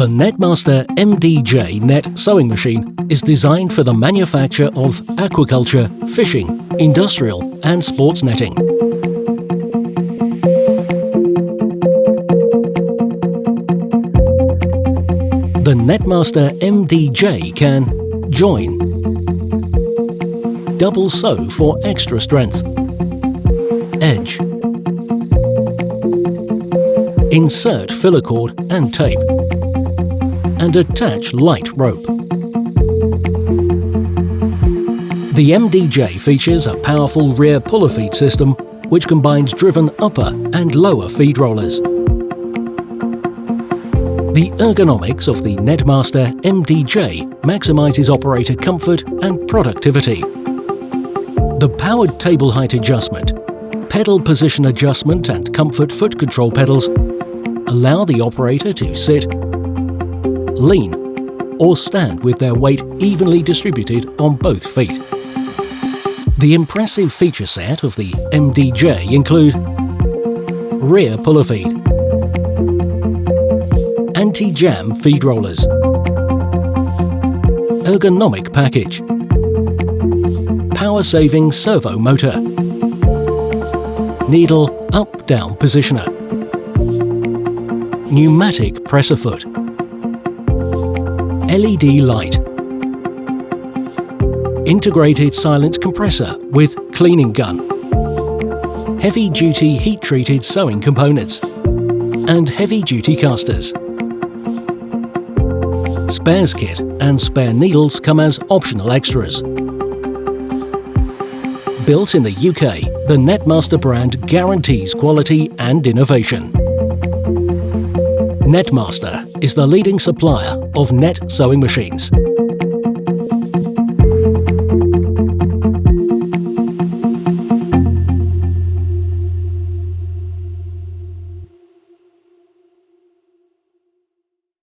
The Netmaster MD-J net sewing machine is designed for the manufacture of aquaculture, fishing, industrial and sports netting. The Netmaster MD-J can join, double sew for extra strength, edge, insert filler cord and tape, and attach light rope. The MD-J features a powerful rear puller feed system which combines driven upper and lower feed rollers. The ergonomics of the Netmaster MD-J maximizes operator comfort and productivity. The powered table height adjustment, pedal position adjustment and comfort foot control pedals allow the operator to sit, lean or stand with their weight evenly distributed on both feet. The impressive feature set of the MD-J include rear puller feed, anti-jam feed rollers, ergonomic package, power-saving servo motor, needle up-down positioner, pneumatic presser foot, LED light, integrated silent compressor with cleaning gun, heavy-duty heat-treated sewing components, and heavy-duty casters. Spares kit and spare needles come as optional extras. Built in the UK, the Netmaster brand guarantees quality and innovation. Netmaster is the leading supplier of net sewing machines.